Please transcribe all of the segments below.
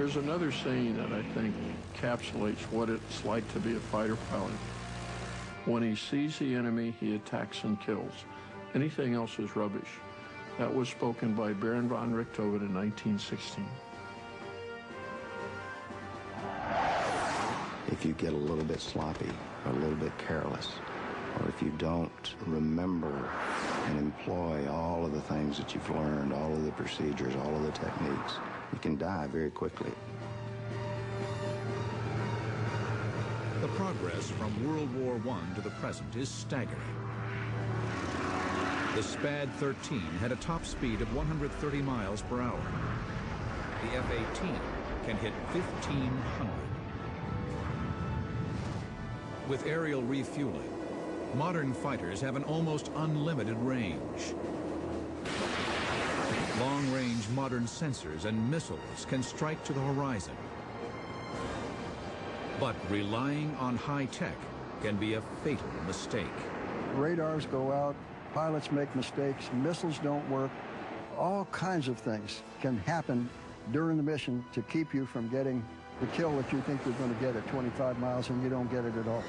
There's another saying that I think encapsulates what it's like to be a fighter pilot. When he sees the enemy, he attacks and kills. Anything else is rubbish. That was spoken by Baron von Richthofen in 1916. If you get a little bit sloppy, or a little bit careless, or if you don't remember and employ all of the things that you've learned, all of the procedures, all of the techniques, you can die very quickly. The progress from World War I to the present is staggering. The SPAD-13 had a top speed of 130 miles per hour. The F-18 can hit 1,500. With aerial refueling, modern fighters have an almost unlimited range. Long-range modern sensors and missiles can strike to the horizon. But relying on high-tech can be a fatal mistake. Radars go out, pilots make mistakes, missiles don't work. All kinds of things can happen during the mission to keep you from getting the kill that you think you're going to get at 25 miles and you don't get it at all.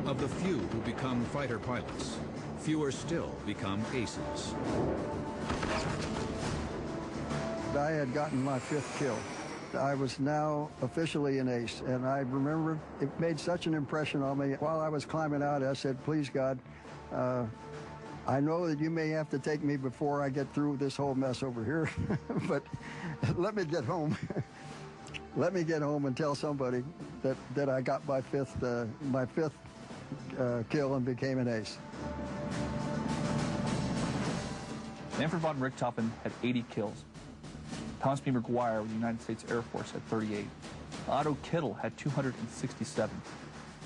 Of the few who become fighter pilots, fewer still become aces. I had gotten my 5th kill. I was now officially an ace, and I remember it made such an impression on me. While I was climbing out, I said, please, God, I know that you may have to take me before I get through this whole mess over here, but let me get home. Let me get home and tell somebody that I got my fifth kill and became an ace. Manfred von Richthofen had 80 kills. Thomas B. McGuire with the United States Air Force had 38. Otto Kittel had 267.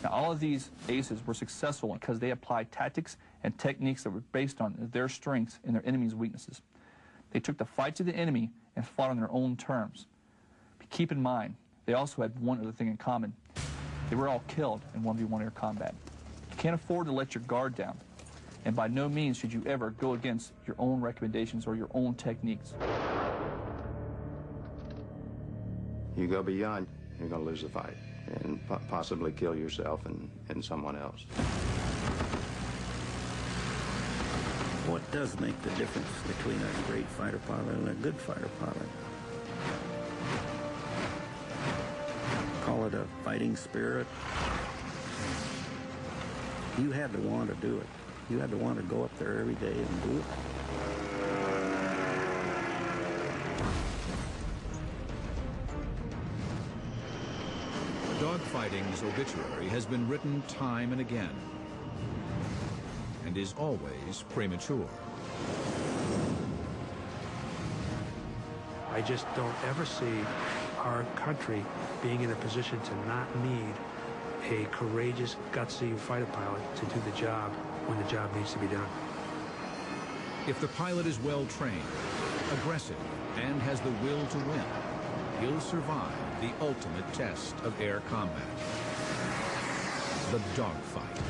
Now, all of these aces were successful because they applied tactics and techniques that were based on their strengths and their enemy's weaknesses. They took the fight to the enemy and fought on their own terms. But keep in mind, they also had one other thing in common. They were all killed in 1v1 air combat. You can't afford to let your guard down, and by no means should you ever go against your own recommendations or your own techniques. You go beyond, you're going to lose the fight and possibly kill yourself and someone else. What does make the difference between a great fighter pilot and a good fighter pilot? Call it a fighting spirit. You had to want to do it. You had to want to go up there every day and do it. Dogfighting's obituary has been written time and again, and is always premature. I just don't ever see our country being in a position to not need a courageous, gutsy fighter pilot to do the job when the job needs to be done. If the pilot is well trained, aggressive, and has the will to win, he'll survive the ultimate test of air combat, the dogfight.